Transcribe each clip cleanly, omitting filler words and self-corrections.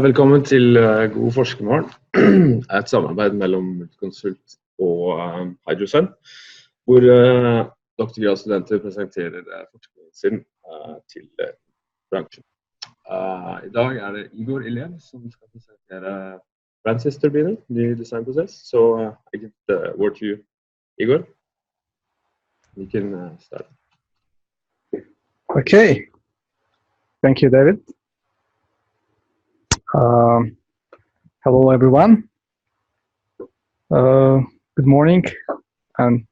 Velkommen til God forskermorgen, et samarbeid mellom Multiconsult og Hydrosun, hvor doktorgradsstudenter presenterer forskningen sin til bransjen. I dag det Igor Iliev som skal presentere Francis-turbiner, ny designprosess. So I give the word to you, Igor. You can start. Okay. Thank you, David. Hello, everyone. Good morning, and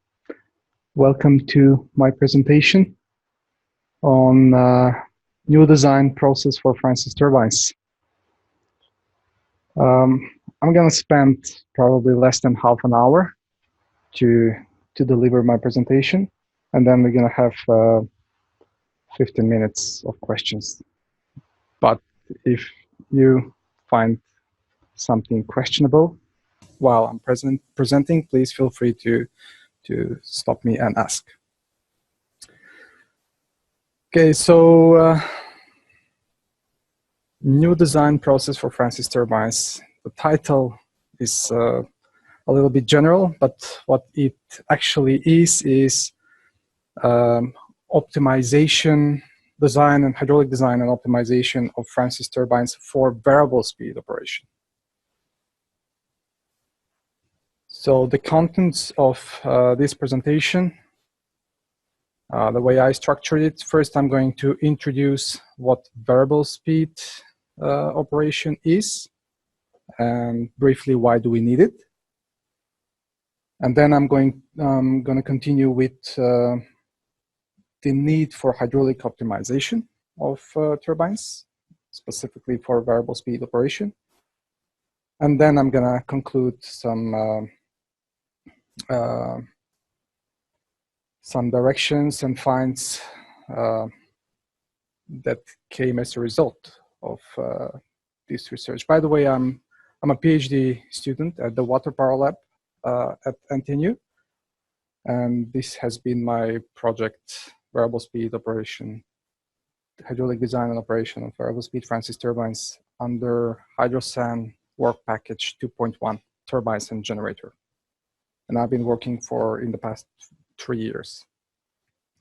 welcome to my presentation on new design process for Francis-turbines. I'm going to spend probably less than half an hour to deliver my presentation, and then we're going to have 15 minutes of questions. But if you find something questionable while I'm presenting, please feel free to stop me and ask. Okay, so new design process for Francis-turbines. The title is a little bit general, but what it actually is optimization, design and hydraulic design and optimization of Francis-turbines for variable speed operation. So the contents of this presentation, the way I structured it, first I'm going to introduce what variable speed operation is, and briefly why do we need it. And then I'm going to continue with the need for hydraulic optimization of turbines, specifically for variable speed operation. And then I'm going to conclude some directions and finds that came as a result of this research. By the way, I'm a PhD student at the Water Power Lab at NTNU, and this has been my project, variable speed operation, hydraulic design and operation of variable speed Francis-turbines under Hydrosun work package 2.1, turbines and generator. And I've been working in the past 3 years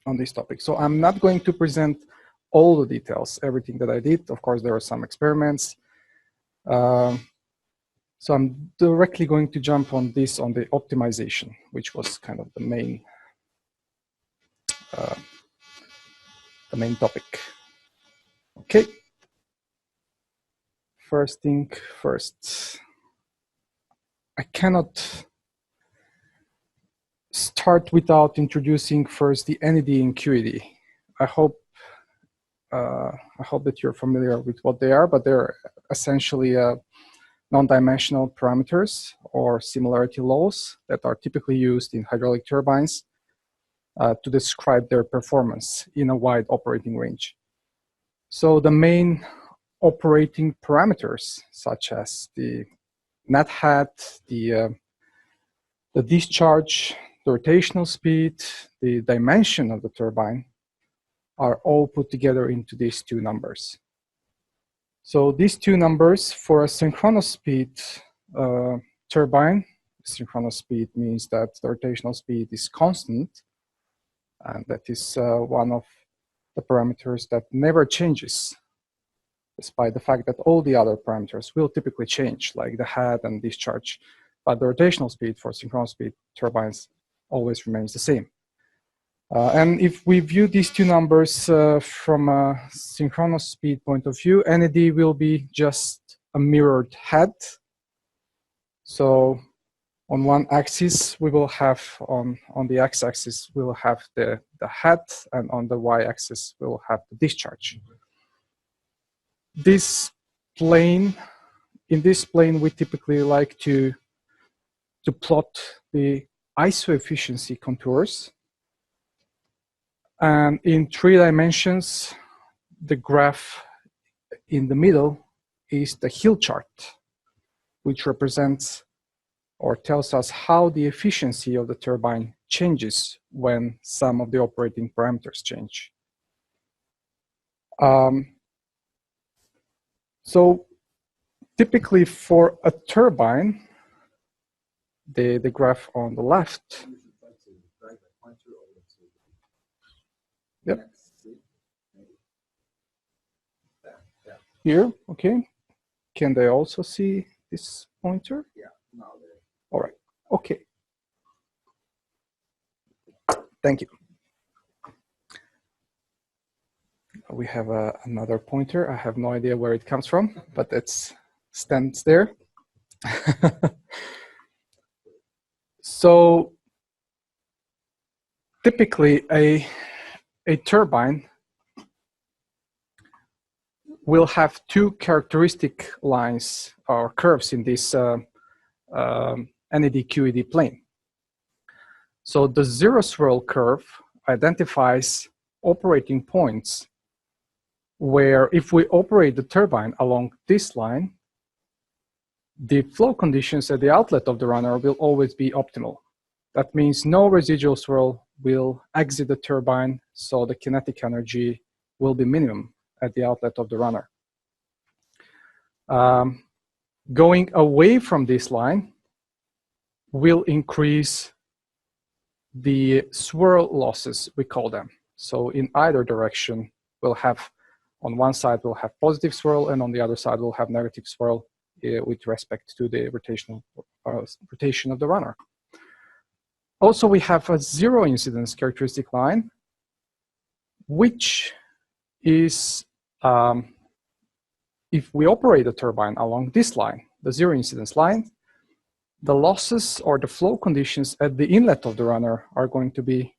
on this topic. So I'm not going to present all the details, everything that I did. Of course, there are some experiments. So I'm directly going to jump on this, on the optimization, which was kind of the main topic. Okay. First thing first. I cannot start without introducing first the NED and QED. I hope that you're familiar with what they are, but they're essentially non-dimensional parameters or similarity laws that are typically used in hydraulic turbines to describe their performance in a wide operating range. So the main operating parameters, such as the net height, the discharge, the rotational speed, the dimension of the turbine, are all put together into these two numbers. So these two numbers for a synchronous speed turbine, synchronous speed means that the rotational speed is constant, and that is one of the parameters that never changes, despite the fact that all the other parameters will typically change, like the head and discharge. But the rotational speed for synchronous speed turbines always remains the same. And if we view these two numbers from a synchronous speed point of view, NED will be just a mirrored head. So on one axis, we will have, on the x-axis, we will have the head, and on the y-axis, we will have the discharge. This plane, in this plane, we typically like to plot the iso-efficiency contours. And in 3 dimensions, the graph in the middle is the hill chart, which represents or tells us how the efficiency of the turbine changes when some of the operating parameters change. So typically for a turbine, the graph on the left. Yep. Here, okay. Can they also see this pointer? Yeah. All right. Okay. Thank you. We have another pointer. I have no idea where it comes from, but it stands there. So typically a turbine will have two characteristic lines or curves in this NAD-QED plane. So the zero swirl curve identifies operating points where if we operate the turbine along this line, the flow conditions at the outlet of the runner will always be optimal. That means no residual swirl will exit the turbine, so the kinetic energy will be minimum at the outlet of the runner. Going away from this line will increase the swirl losses, we call them. So in either direction, we'll have, on one side, we'll have positive swirl, and on the other side, we'll have negative swirl with respect to the rotation of the runner. Also, we have a zero incidence characteristic line, which is, if we operate the turbine along this line, the zero incidence line, the losses or the flow conditions at the inlet of the runner are going to be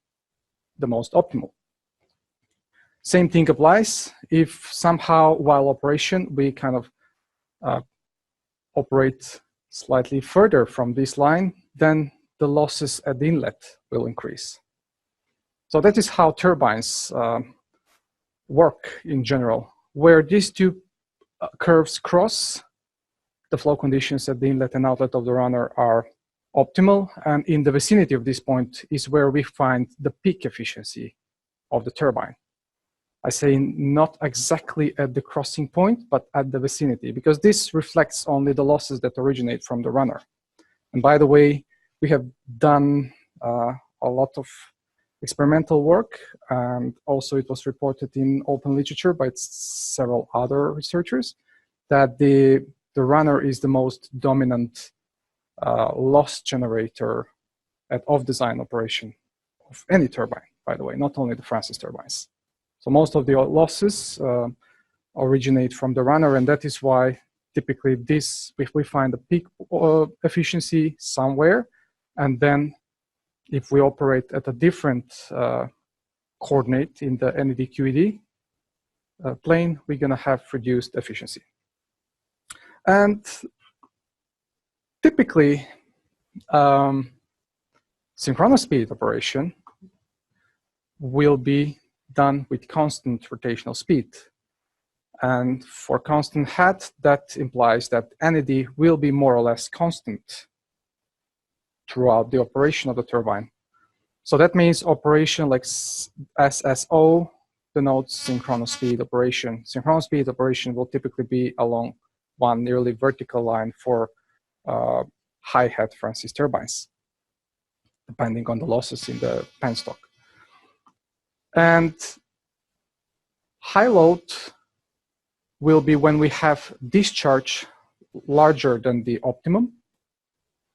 the most optimal. Same thing applies if somehow while operation we kind of operate slightly further from this line, then the losses at the inlet will increase. So that is how turbines work in general. Where these two curves cross, the flow conditions at the inlet and outlet of the runner are optimal, and in the vicinity of this point is where we find the peak efficiency of the turbine. I say not exactly at the crossing point, but at the vicinity, because this reflects only the losses that originate from the runner. And by the way, we have done a lot of experimental work, and also it was reported in open literature by several other researchers that the runner is the most dominant loss generator at off-design operation of any turbine, by the way, not only the Francis-turbines. So most of the losses originate from the runner, and that is why typically this, if we find a peak efficiency somewhere, and then if we operate at a different coordinate in the NAD-QED plane, we're going to have reduced efficiency. And typically, synchronous speed operation will be done with constant rotational speed. And for constant hat, that implies that NAD will be more or less constant throughout the operation of the turbine. So that means operation like SSO denotes synchronous speed operation. Synchronous speed operation will typically be along one nearly vertical line for high head Francis-turbines, depending on the losses in the penstock. And high load will be when we have discharge larger than the optimum,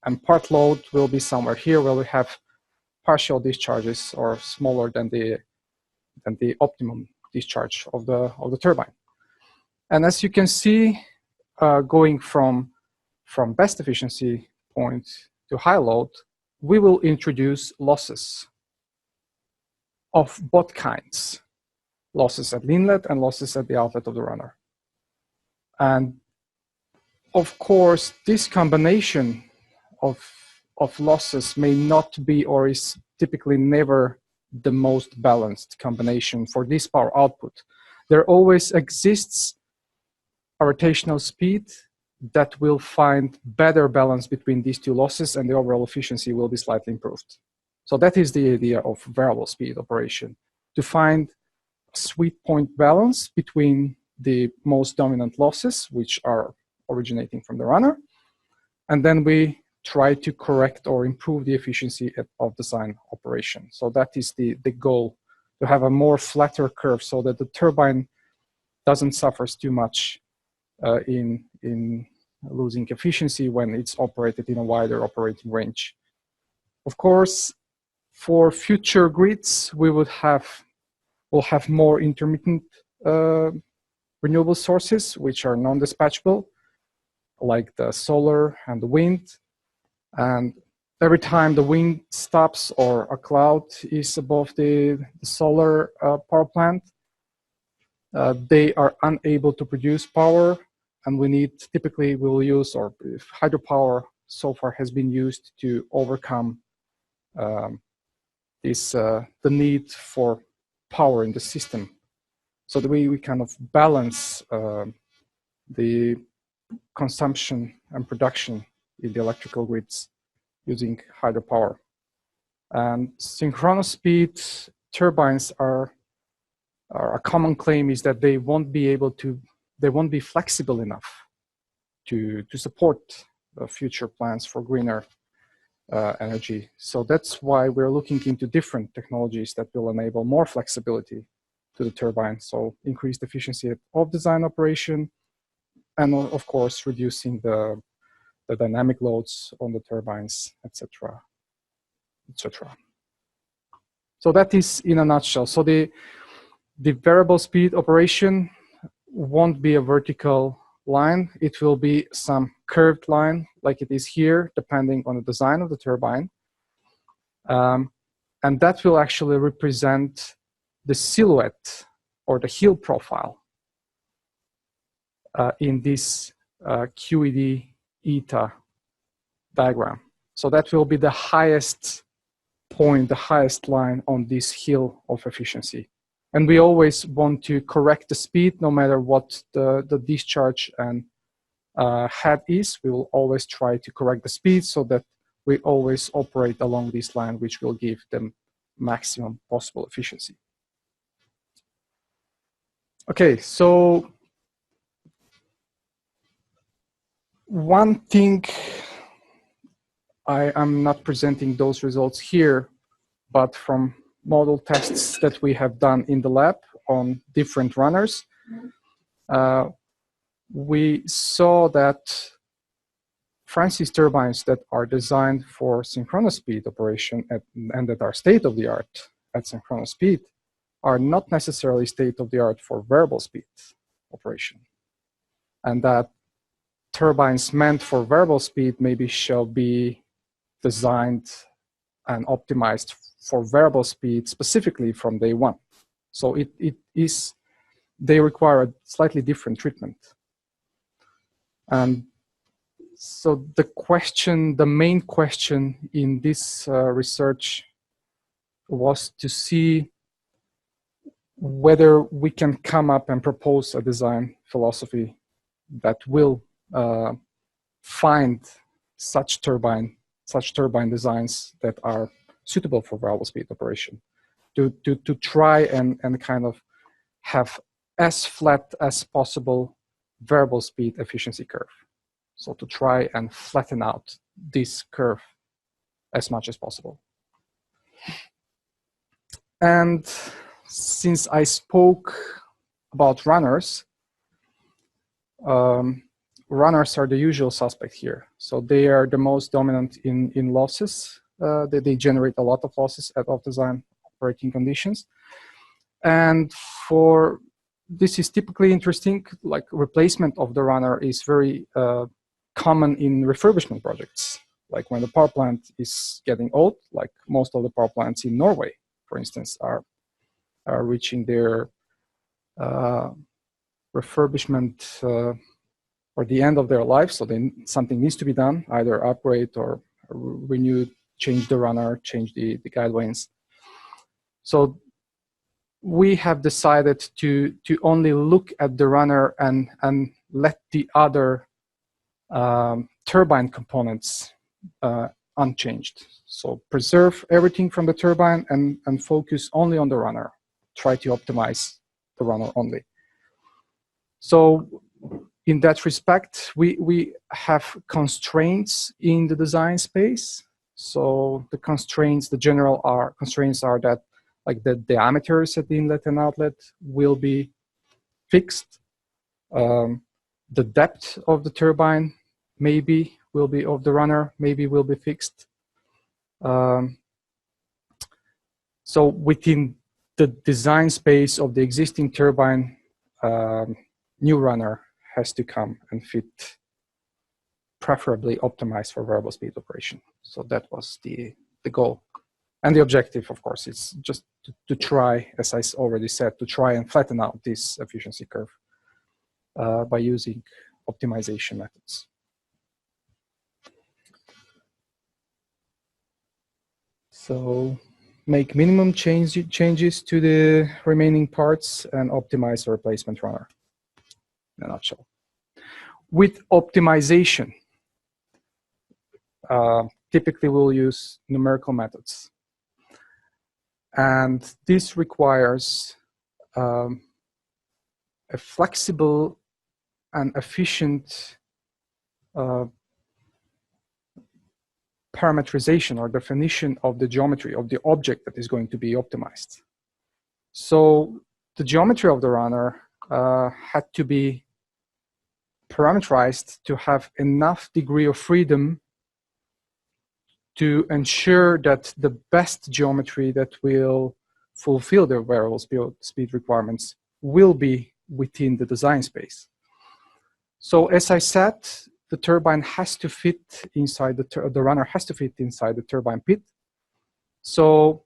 and part load will be somewhere here where we have partial discharges or smaller than the optimum discharge of the turbine. And as you can see, going from best efficiency point to high load, we will introduce losses of both kinds, losses at the inlet and losses at the outlet of the runner. And of course, this combination of losses may not be, or is typically never, the most balanced combination for this power output. There always exists a rotational speed that will find better balance between these two losses, and the overall efficiency will be slightly improved. So that is the idea of variable speed operation, to find a sweet point balance between the most dominant losses, which are originating from the runner. And then we try to correct or improve the efficiency of design operation. So that is the goal, to have a more flatter curve so that the turbine doesn't suffer too much in losing efficiency when it's operated in a wider operating range. Of course, for future grids, we'll have more intermittent renewable sources, which are non-dispatchable, like the solar and the wind. And every time the wind stops or a cloud is above the solar power plant, they are unable to produce power, and typically we'll use, or if hydropower so far has been used to overcome the need for power in the system. So the way we kind of balance the consumption and production in the electrical grids using hydropower. And synchronous speed turbines are a common claim is that they won't be flexible enough to support future plans for greener energy. So that's why we're looking into different technologies that will enable more flexibility to the turbine. So increased efficiency of design operation, and of course reducing the dynamic loads on the turbines, etc., etc. So that is in a nutshell. So the variable speed operation won't be a vertical line. It will be some curved line like it is here, depending on the design of the turbine. And that will actually represent the silhouette or the heel profile in this QED eta diagram. So that will be the highest point, the highest line on this hill of efficiency. And we always want to correct the speed no matter what the discharge and head is. We will always try to correct the speed so that we always operate along this line, which will give them maximum possible efficiency. Okay, so one thing, I am not presenting those results here, but from model tests that we have done in the lab on different runners, we saw that Francis-turbines that are designed for synchronous speed operation and that are state-of-the-art at synchronous speed are not necessarily state-of-the-art for variable speed operation. And that turbines meant for variable speed maybe shall be designed and optimized for variable speed specifically from day one. So they require a slightly different treatment. And so the main question in this research was to see whether we can come up and propose a design philosophy that will find such turbine designs that are suitable for variable speed operation, to try and kind of have as flat as possible variable speed efficiency curve. So to try and flatten out this curve as much as possible. And since I spoke about runners, runners are the usual suspect here. So they are the most dominant in losses. They generate a lot of losses at off-design operating conditions. And this is typically interesting, like replacement of the runner is very common in refurbishment projects. Like when the power plant is getting old, like most of the power plants in Norway, for instance, are reaching their refurbishment or the end of their life. So something needs to be done, either upgrade or renew, change the runner, change the guide vanes. So we have decided to only look at the runner and let the other turbine components unchanged. So preserve everything from the turbine and focus only on the runner. Try to optimize the runner only. So in that respect, we have constraints in the design space. So the constraints, the general constraints are that like the diameters at the inlet and outlet will be fixed. The depth of the turbine maybe will be, of the runner, maybe will be fixed. So within the design space of the existing turbine, new runner has to come and fit, preferably optimized for variable speed operation. So that was the goal. And the objective, of course, is just to try, as I already said, to try and flatten out this efficiency curve by using optimization methods. So make minimum changes to the remaining parts and optimize the replacement runner, in a nutshell. With optimization, typically we'll use numerical methods. And this requires a flexible and efficient parametrization or definition of the geometry of the object that is going to be optimized. So the geometry of the runner had to be parameterized to have enough degree of freedom to ensure that the best geometry that will fulfill the variable speed requirements will be within the design space. So as I said, the turbine has to fit inside the runner has to fit inside the turbine pit. So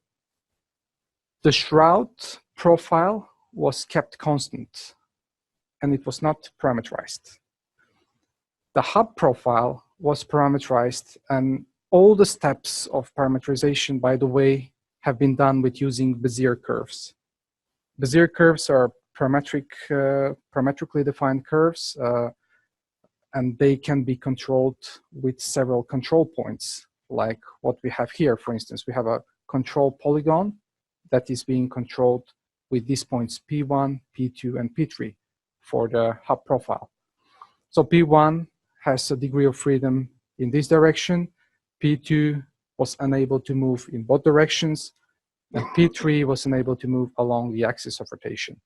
the shroud profile was kept constant and it was not parameterized. The hub profile was parameterized, and all the steps of parameterization, by the way, have been done with using Bezier curves. Bezier curves are parametrically defined curves, and they can be controlled with several control points, like what we have here. For instance, we have a control polygon that is being controlled with these points P1, P2, and P3 for the hub profile. So P1 has a degree of freedom in this direction. P2 was unable to move in both directions, and P3 was unable to move along the axis of rotation.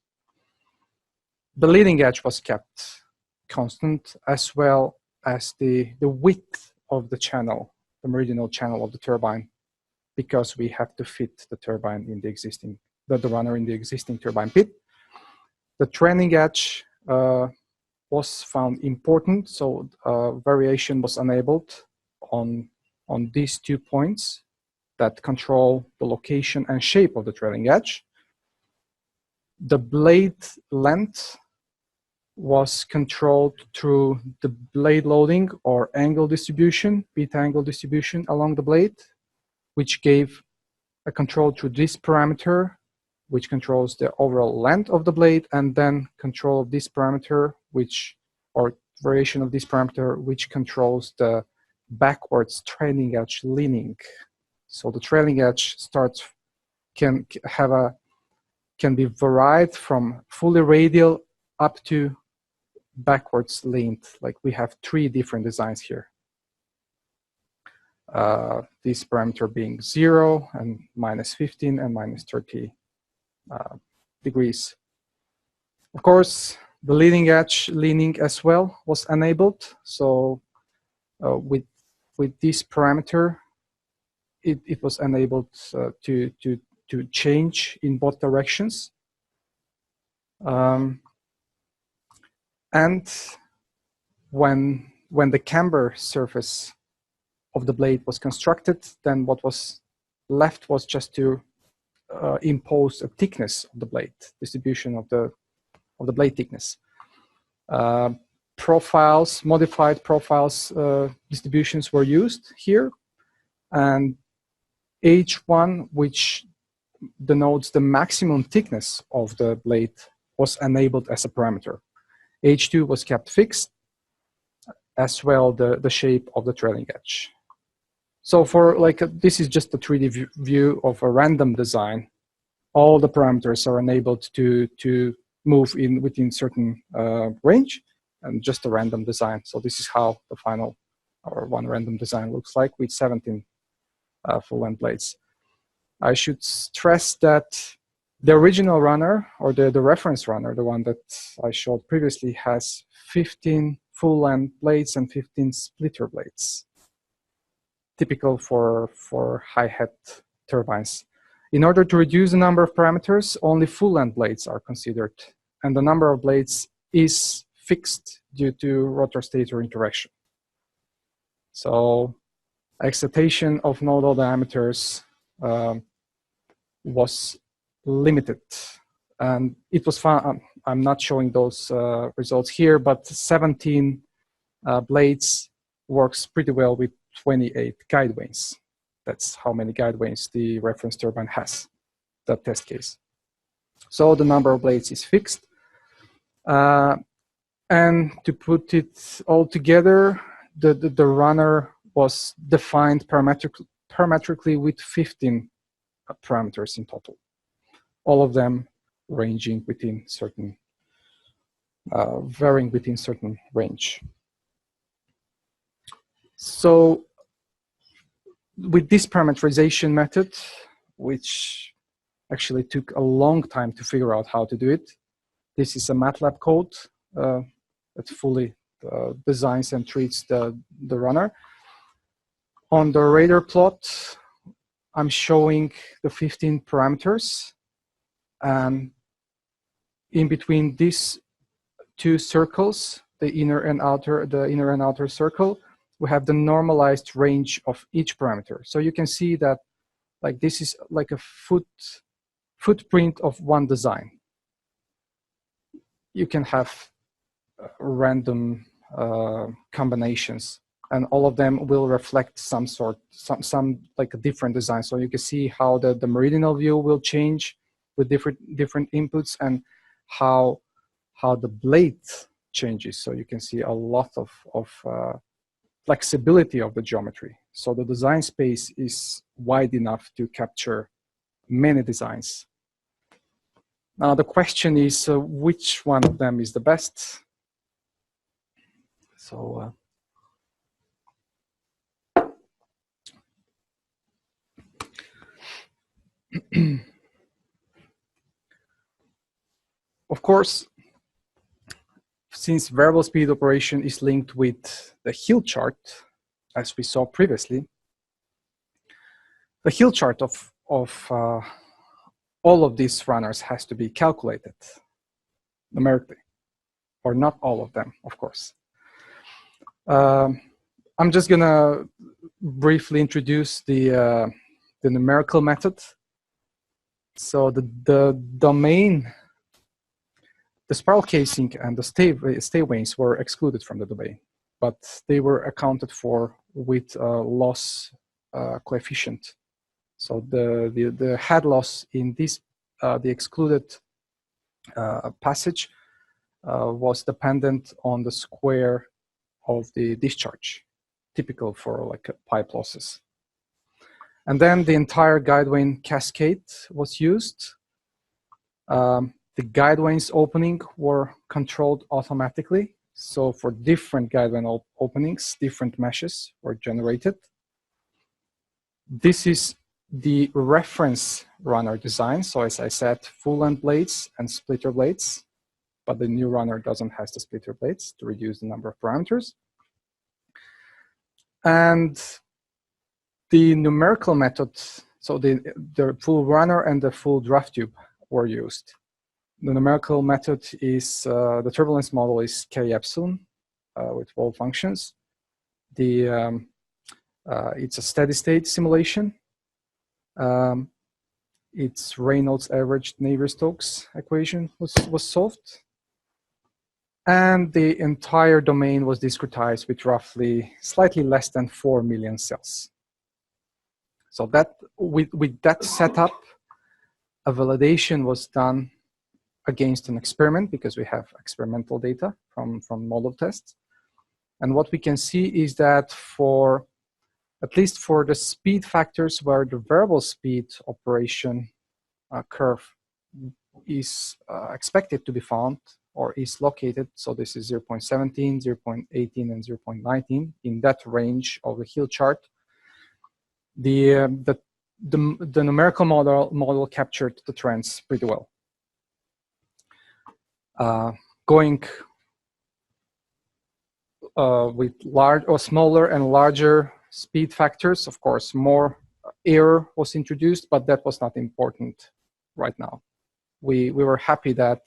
The leading edge was kept constant, as well as the width of the channel, the meridional channel of the turbine, because we have to fit the turbine in the existing, the runner in the existing turbine pit. The trailing edge was found important, so variation was enabled on these 2 points that control the location and shape of the trailing edge. The blade length was controlled through the blade loading or angle distribution, beta angle distribution along the blade, which gave a control through this parameter, which controls the overall length of the blade, and then control of this parameter, or variation of this parameter, which controls the backwards trailing edge leaning. So the trailing edge can be varied from fully radial up to backwards leaned. Like we have 3 different designs here. This parameter being 0 and -15 and -30 degrees. Of course, the leading edge leaning as well was enabled. So with this parameter, it was enabled to change in both directions. And when the camber surface of the blade was constructed, then what was left was just to impose a thickness of the blade, distribution of the blade thickness. Modified profiles distributions were used here, and H1, which denotes the maximum thickness of the blade, was enabled as a parameter. H2 was kept fixed, as well the shape of the trailing edge. So for this is just a 3D view of a random design. All the parameters are enabled to move within certain range, and just a random design. So this is how the final or one random design looks like with 17 full-length blades. I should stress that the original runner, or the reference runner, the one that I showed previously, has 15 full-length blades and 15 splitter blades, typical for high-head turbines. In order to reduce the number of parameters, only full-length blades are considered, and the number of blades is fixed due to rotor-stator interaction. So excitation of nodal diameters was limited, and it was found. I'm not showing those results here, but 17 blades works pretty well with 28 guide vanes. That's how many guide vanes the reference turbine has, that test case. So the number of blades is fixed. And to put it all together, the runner was defined parametrically with 15 parameters in total, all of them ranging within certain, varying within certain range. So with this parameterization method, which actually took a long time to figure out how to do it, this is a MATLAB code that fully designs and treats the runner. On the radar plot, I'm showing the 15 parameters, and in between these two circles, the inner and outer circle, we have the normalized range of each parameter. So you can see that, like, this is like a footprint of one design. You can have random combinations, and all of them will reflect some like a different design. So you can see how the meridional view will change with different inputs, and how the blade changes. So you can see a lot of flexibility of the geometry. So the design space is wide enough to capture many designs. Now the question is, which one of them is the best? So of course, since variable speed operation is linked with the hill chart, as we saw previously, the hill chart of all of these runners has to be calculated numerically, or not all of them, of course. I'm just gonna briefly introduce the numerical method. So the domain, the spiral casing and the stay vanes were excluded from the domain, but they were accounted for with a loss coefficient. So the head loss in this the excluded passage was dependent on the square of the discharge, typical for like pipe losses. And then the entire guide vane cascade was used. The guide vanes opening were controlled automatically. So for different guide vane openings, different meshes were generated. This is the reference runner design. So as I said, full-length blades and splitter blades, but the new runner doesn't have the splitter blades to reduce the number of parameters. And the numerical method, so the full runner and the full draft tube were used. The numerical method is, the turbulence model is K epsilon with wall functions. It's a steady state simulation. Its Reynolds averaged Navier-Stokes equation was solved. And the entire domain was discretized with roughly slightly less than 4 million cells. So that with that setup, a validation was done against an experiment, because we have experimental data from model tests. And what we can see is that for, at least for the speed factors where the variable speed operation curve is expected to be found, or is located, so this is 0.17, 0.18, and 0.19, in that range of the hill chart, the numerical model captured the trends pretty well. Going with large or smaller and larger speed factors, of course, more error was introduced, but that was not important right now. We were happy that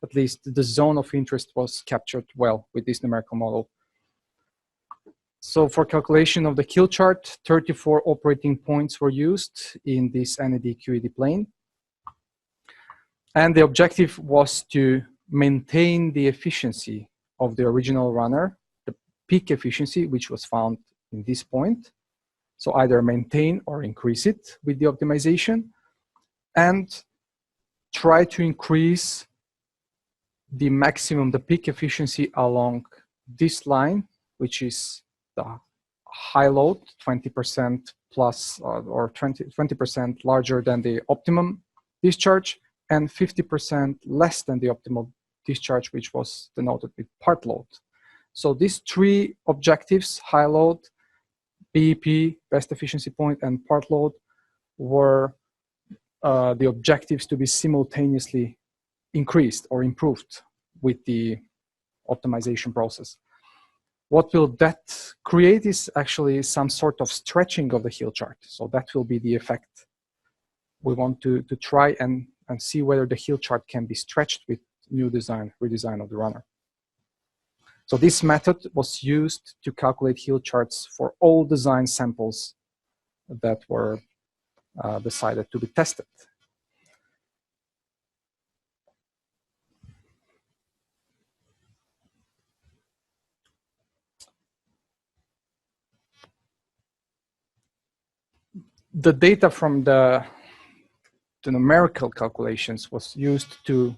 at least the zone of interest was captured well with this numerical model. So for calculation of the kill chart, 34 operating points were used in this NAD/QED plane. And the objective was to maintain the efficiency of the original runner, the peak efficiency, which was found in this point. So either maintain or increase it with the optimization, and try to increase the maximum, the peak efficiency along this line, which is the high load, 20% plus or 20% larger than the optimum discharge, and 50% less than the optimal discharge, which was denoted with part load. So these three objectives, high load, BEP, best efficiency point, and part load, were the objectives to be simultaneously increased or improved with the optimization process. What will that create is actually some sort of stretching of the hill chart. So that will be the effect. We want to try and see whether the hill chart can be stretched with new design, redesign of the runner. So this method was used to calculate hill charts for all design samples that were decided to be tested. The data from the numerical calculations was used to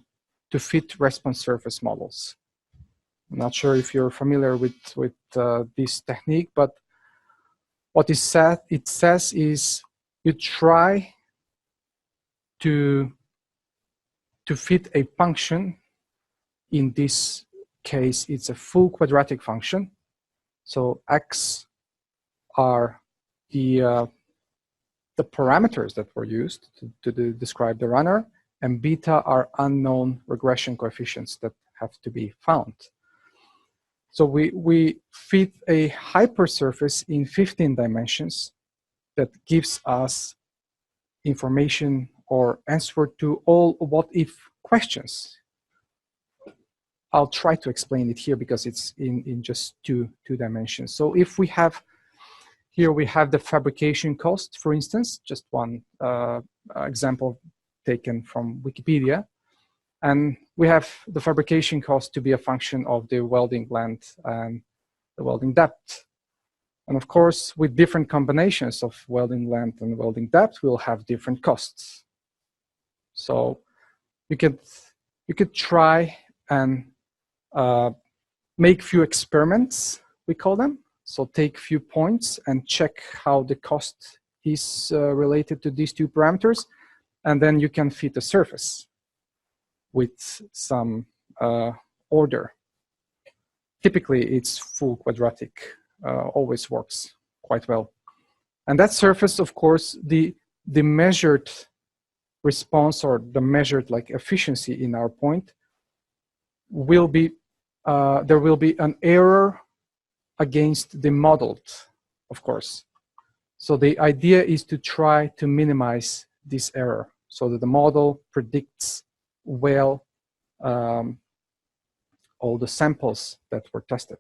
fit response surface models. I'm not sure if you're familiar with this technique, but what it says is you try to fit a function. In this case, it's a full quadratic function. So x are the parameters that were used to describe the runner, and beta are unknown regression coefficients that have to be found. So we fit a hypersurface in 15 dimensions that gives us information or answer to all what-if questions. I'll try to explain it here because it's in just two dimensions. So if we have, here we have the fabrication cost, for instance, just one example taken from Wikipedia. And we have the fabrication cost to be a function of the welding length and the welding depth. And of course, with different combinations of welding length and welding depth, we'll have different costs. So you could try and make few experiments, we call them. So take few points and check how the cost is related to these two parameters. And then you can fit a surface with some order. Typically, it's full quadratic, always works quite well. And that surface, of course, the measured response or the measured like efficiency in our point will be, there will be an error against the modeled, of course. So the idea is to try to minimize this error so that the model predicts well all the samples that were tested.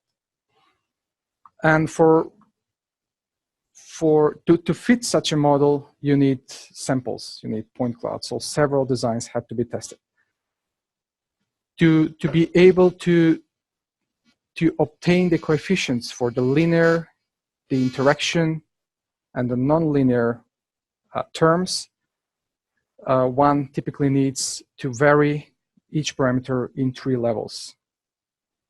And to fit such a model, you need samples, you need point clouds. So several designs had to be tested. To be able to obtain the coefficients for the linear, the interaction, and the nonlinear terms, one typically needs to vary each parameter in 3 levels.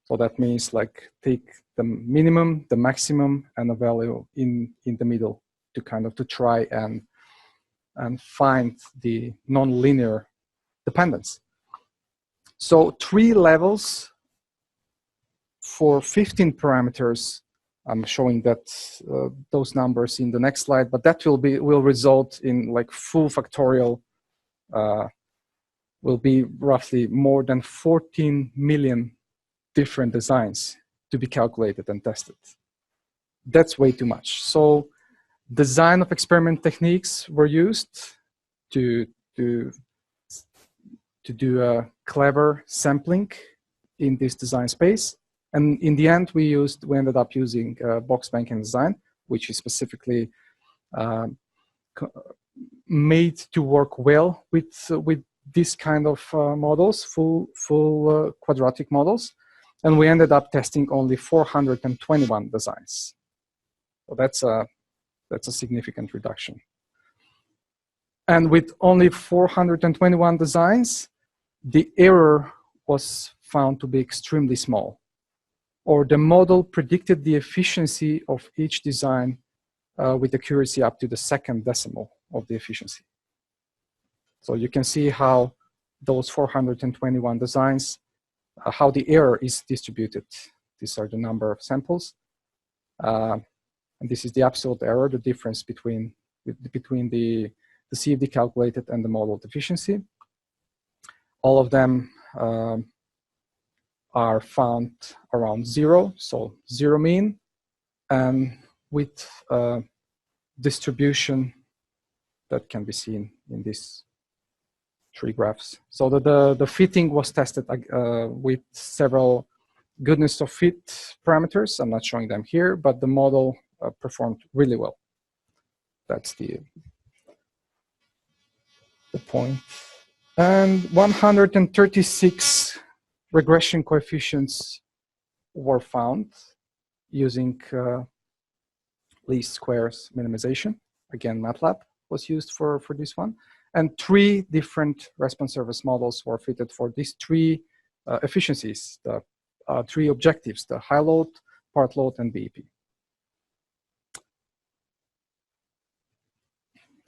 So that means like take the minimum, the maximum, and a value in the middle to kind of to try and find the nonlinear dependence. So 3 levels for 15 parameters. I'm showing that those numbers in the next slide, but that will result in like full factorial, will be roughly more than 14 million different designs to be calculated and tested. That's way too much. So design of experiment techniques were used to do a clever sampling in this design space. And in the end, we ended up using box banking design, which is specifically made to work well with this kind of models, full quadratic models. And we ended up testing only 421 designs. So that's a significant reduction. And with only 421 designs, the error was found to be extremely small, or the model predicted the efficiency of each design with accuracy up to the second decimal of the efficiency. So you can see how those 421 designs, how the error is distributed. These are the number of samples. And this is the absolute error, the difference between the CFD calculated and the modeled efficiency. All of them are found around 0, so 0 mean, and with distribution that can be seen in these 3 graphs. So the fitting was tested with several goodness of fit parameters. I'm not showing them here, but the model performed really well. That's the point. And 136 regression coefficients were found using least squares minimization. Again, MATLAB was used for this one. And 3 different response service models were fitted for these 3 efficiencies, the 3 objectives, the high load, part load, and BEP.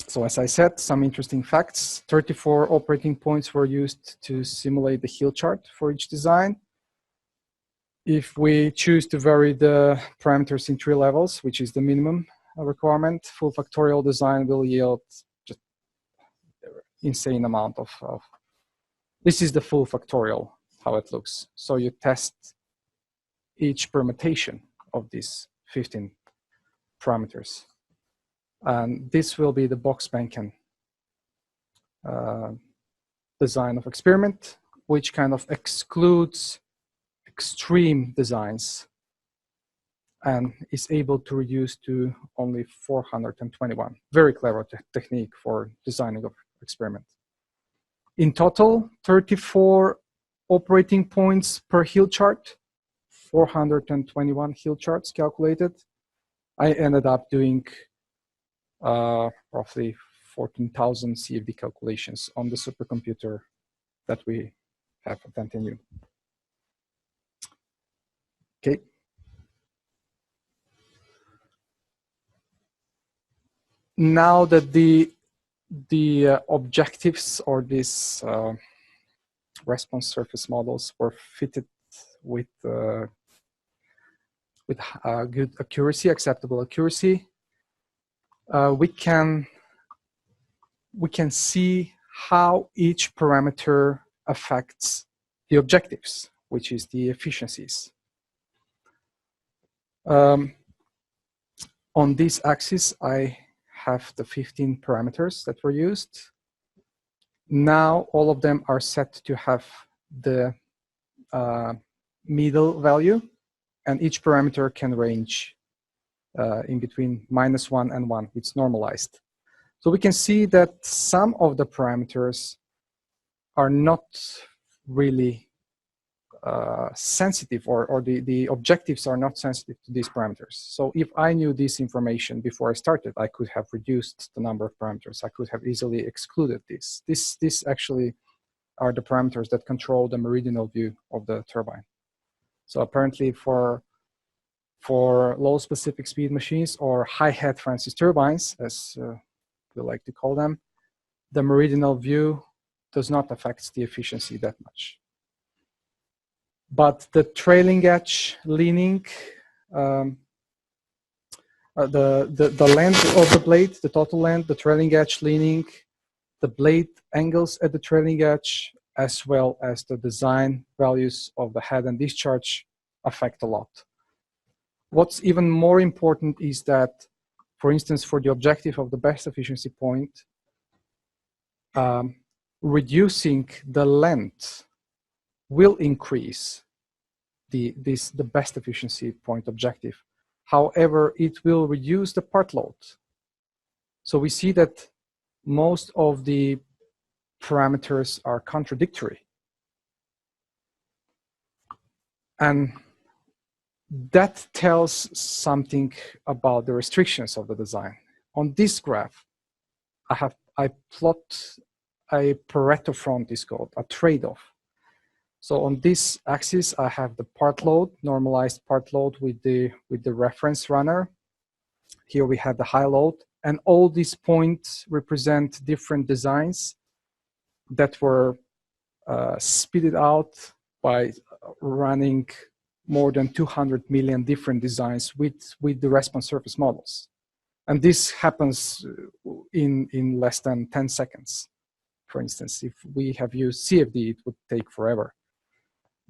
So as I said, some interesting facts. 34 operating points were used to simulate the hill chart for each design. If we choose to vary the parameters in 3 levels, which is the minimum requirement, full factorial design will yield just insane amount of this is the full factorial, how it looks. So you test each permutation of these 15 parameters. And this will be the box banking design of experiment, which kind of excludes extreme designs and is able to reduce to only 421. Very clever technique for designing of experiment. In total, 34 operating points per hill chart, 421 hill charts calculated. I ended up doing roughly 14,000 CFD calculations on the supercomputer that we have at NTNU. Okay. Now that the objectives or these response surface models were fitted with good accuracy, acceptable accuracy, we can see how each parameter affects the objectives, which is the efficiencies. On this axis, I have the 15 parameters that were used. Now all of them are set to have the middle value, and each parameter can range in between -1 and 1. It's normalized. So we can see that some of the parameters are not really sensitive, or the objectives are not sensitive to these parameters. So if I knew this information before I started, I could have reduced the number of parameters. I could have easily excluded this. This actually are the parameters that control the meridional view of the turbine. So apparently for low specific speed machines, or high-head Francis-turbines, as we like to call them, the meridional view does not affect the efficiency that much. But the trailing edge leaning, the length of the blade, the total length, the trailing edge leaning, the blade angles at the trailing edge, as well as the design values of the head and discharge affect a lot. What's even more important is that, for instance, for the objective of the best efficiency point, reducing the length will increase the best efficiency point objective. However, it will reduce the part load. So we see that most of the parameters are contradictory. And that tells something about the restrictions of the design. On this graph, I plot a Pareto front, is called a trade-off. So on this axis, I have the part load, normalized part load with the reference runner. Here we have the high load, and all these points represent different designs that were speeded out by running more than 200 million different designs with the response surface models. And this happens in less than 10 seconds. For instance, if we have used CFD, it would take forever.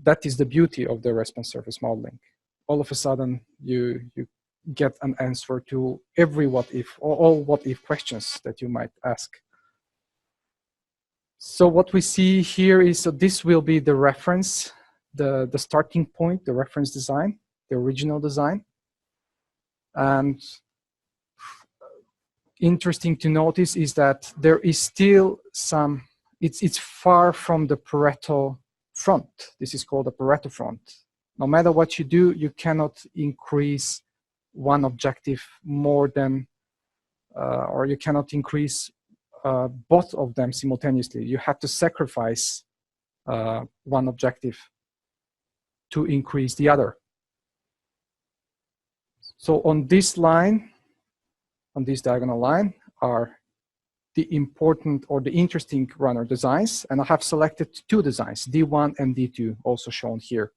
That is the beauty of the response surface modeling. All of a sudden, you get an answer to every what if, or all what if questions that you might ask. So what we see here is that this will be the reference, the starting point, the reference design, the original design. And interesting to notice is that there is still some, it's far from the Pareto front. This is called a Pareto front. No matter what you do, you cannot increase one objective more than, or you cannot increase both of them simultaneously. You have to sacrifice one objective to increase the other. So on this line, on this diagonal line, are the important or the interesting runner designs, and I have selected two designs, D1 and D2, also shown here.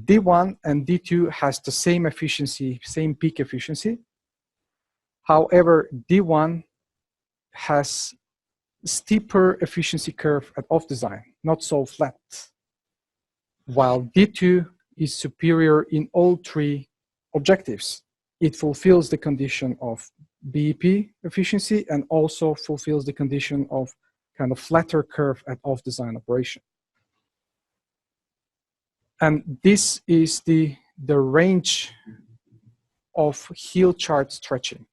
D1 and D2 has the same efficiency, same peak efficiency. However, D1 has steeper efficiency curve at off design, not so flat, while D2 is superior in all three objectives. It fulfills the condition of BEP efficiency and also fulfills the condition of kind of flatter curve at off design operation. And this is the range of heel chart stretching.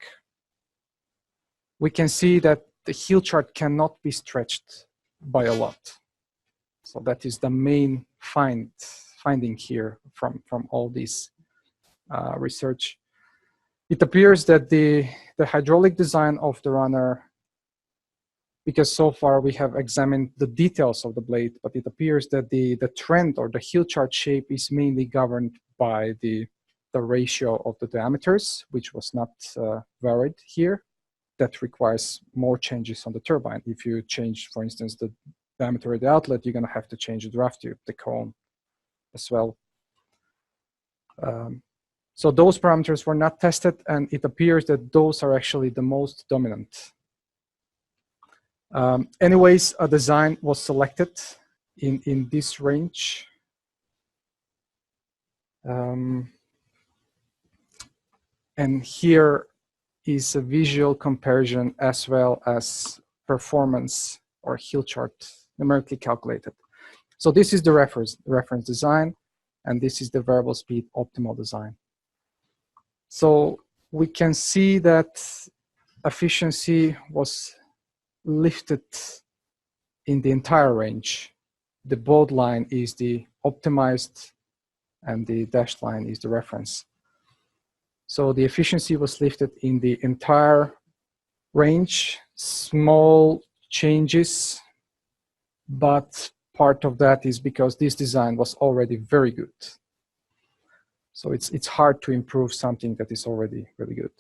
We can see that the heel chart cannot be stretched by a lot. So that is the main finding here from all this research. It appears that the hydraulic design of the runner, because so far we have examined the details of the blade, but it appears that the trend or the heel chart shape is mainly governed by the ratio of the diameters, which was not varied here. That requires more changes on the turbine. If you change, for instance, the diameter of the outlet, you're going to have to change the draft tube, the cone as well. So those parameters were not tested, and it appears that those are actually the most dominant. Anyways, a design was selected in this range. And here is a visual comparison as well as performance or heel chart numerically calculated. So this is the reference design, and this is the variable speed optimal design. So we can see that efficiency was lifted in the entire range. The bold line is the optimized and the dashed line is the reference. So the efficiency was lifted in the entire range, small changes, but part of that is because this design was already very good. So it's hard to improve something that is already really good.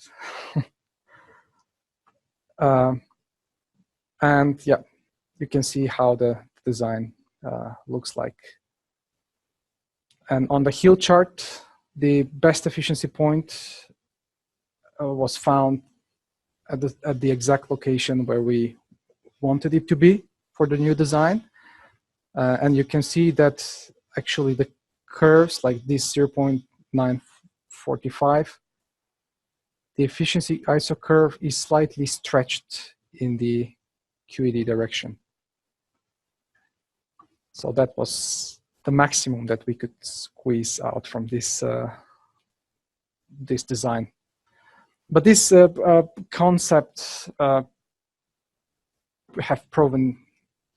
And yeah, you can see how the design looks like And on the hill chart, the best efficiency point was found at the exact location where we wanted it to be for the new design. And you can see that actually the curves like this 0.945, the efficiency ISO curve is slightly stretched in the QED direction. So that was the maximum that we could squeeze out from this this design. But this concept have proven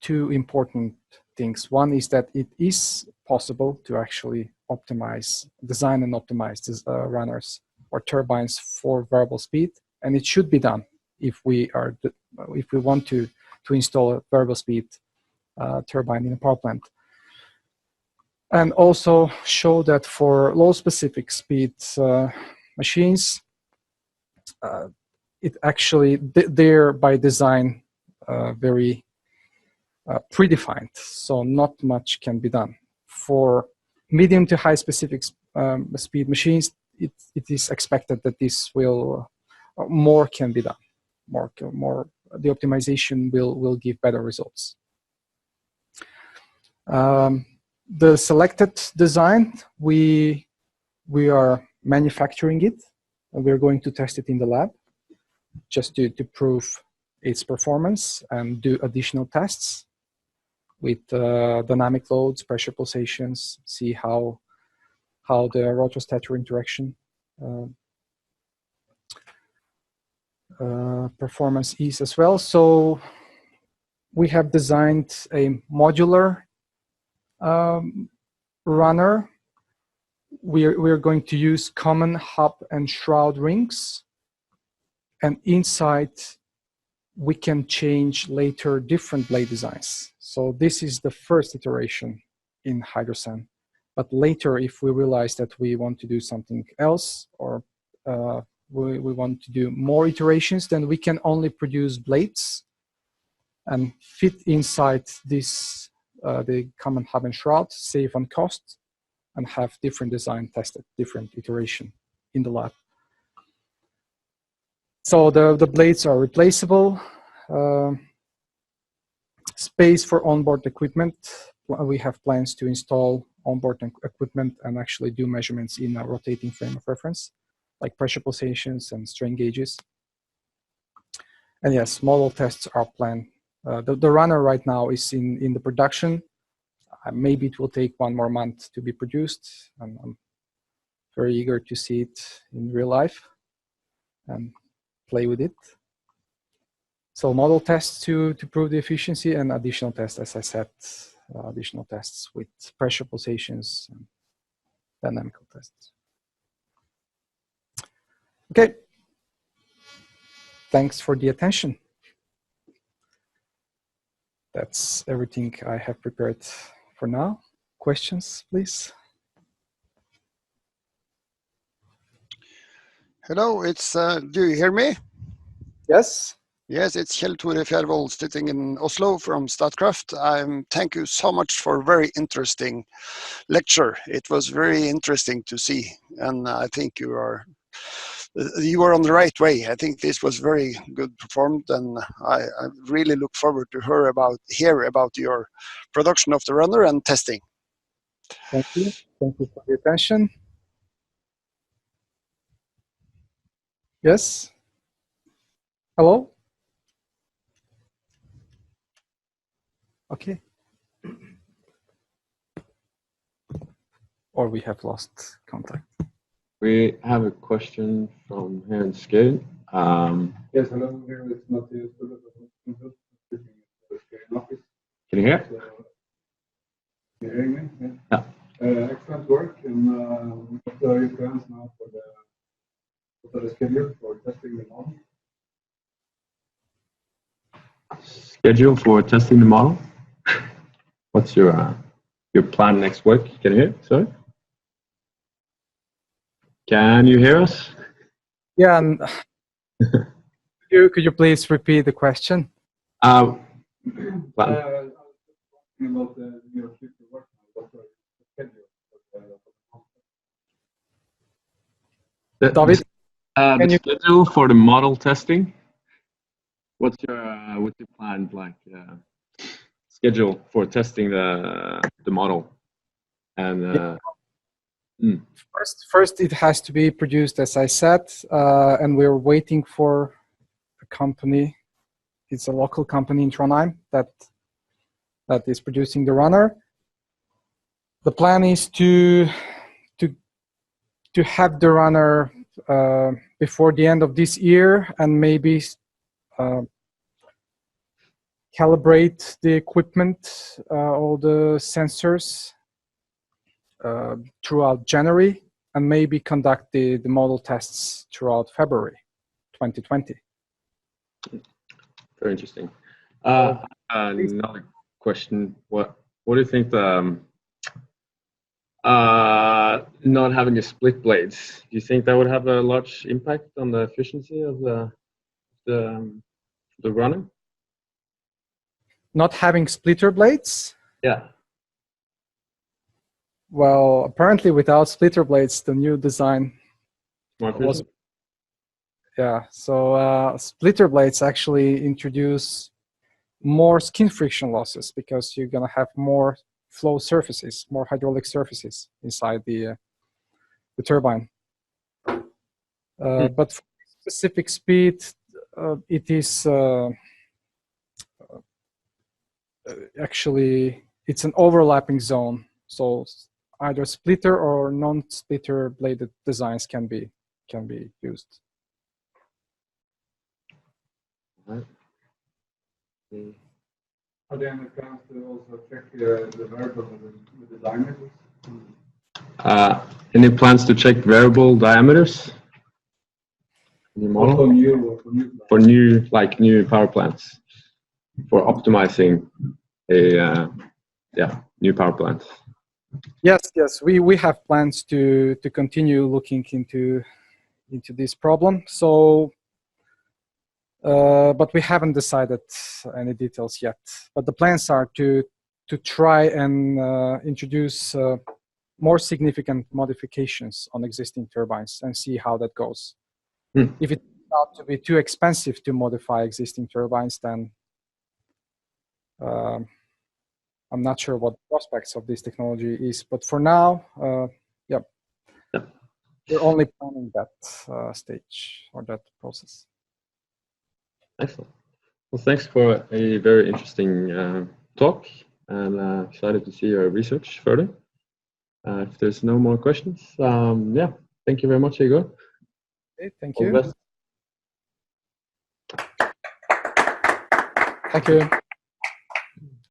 two important things. One is that it is possible to actually optimize, design and optimize these runners or turbines for variable speed, and it should be done if we want to install a variable speed turbine in a power plant. And also show that for low specific speed machines, it actually, they're by design very predefined, so not much can be done. For medium to high specific speed machines, it is expected that this will, more can be done. More, the optimization will give better results. The selected design, we are manufacturing it, and we're going to test it in the lab just to prove its performance and do additional tests with dynamic loads, pressure pulsations, see how the rotor-stator interaction performance is as well. So we have designed a modular runner. We're going to use common hub and shroud rings, and inside we can change later different blade designs. So this is the first iteration in Hydrosan, but later if we realize that we want to do something else, or we want to do more iterations, then we can only produce blades and fit inside this the common hub and shroud, save on cost, and have different design tested, different iteration in the lab. So the blades are replaceable. Space for onboard equipment. We have plans to install onboard equipment and actually do measurements in a rotating frame of reference, like pressure pulsations and strain gauges. And yes, model tests are planned. The runner right now is in the production. Maybe it will take 1 more month to be produced. I'm very eager to see it in real life and play with it. So model tests to prove the efficiency, and additional tests, as I said, additional tests with pressure pulsations and dynamical tests. Okay. Thanks for the attention. That's everything I have prepared for now. Questions, please? Hello, it's, do you hear me? Yes. Yes, it's Kjell Tore Fjærvoll sitting in Oslo from Statkraft. Thank you so much for a very interesting lecture. It was very interesting to see, and I think you are on the right way. I think this was very good performed, and I really look forward to hear about your production of the runner and testing. Thank you. Thank you for the attention. Yes. Hello. Okay. Or we have lost contact. We have a question from Hans Skade. Yes, hello. Here it's Matthias. Can you hear? Can you hear me? Yeah. Excellent work. And what are your plans now for the schedule for testing the model? Schedule for testing the model? What's your plan next week? Can you hear? Sorry? Can you hear us? Yeah. Could you please repeat the question? About your future work now. What are your schedule for David, the schedule for the model testing. What's your planned schedule for testing the model? And first it has to be produced, as I said, and we're waiting for a company. It's a local company in Trondheim that is producing the runner. The plan is to have the runner before the end of this year, and maybe calibrate the equipment, all the sensors throughout January, and maybe conduct the model tests throughout February 2020. Very interesting. Another question: What do you think not having a split blades? Do you think that would have a large impact on the efficiency of the runner? Not having splitter blades? Yeah. Well, apparently without splitter blades, the new design was, yeah. So splitter blades actually introduce more skin friction losses because you're gonna have more flow surfaces, more hydraulic surfaces inside the turbine. But for specific speed, it is actually it's an overlapping zone. So either splitter or non-splitter bladed designs can be used. Are there any plans to also check the variable with the diameters? Any plans to check variable diameters? Also for new power plants, for optimizing a new power plant. Yes, we have plans to continue looking into this problem. So, but we haven't decided any details yet. But the plans are to try and introduce more significant modifications on existing turbines and see how that goes. If it turns out to be too expensive to modify existing turbines, then I'm not sure what the prospects of this technology is, but for now, we're only planning that stage or that process. Excellent. Well, thanks for a very interesting talk, and excited to see your research further. If there's no more questions, thank you very much, Igor. Okay, thank All you. the best. Thank you.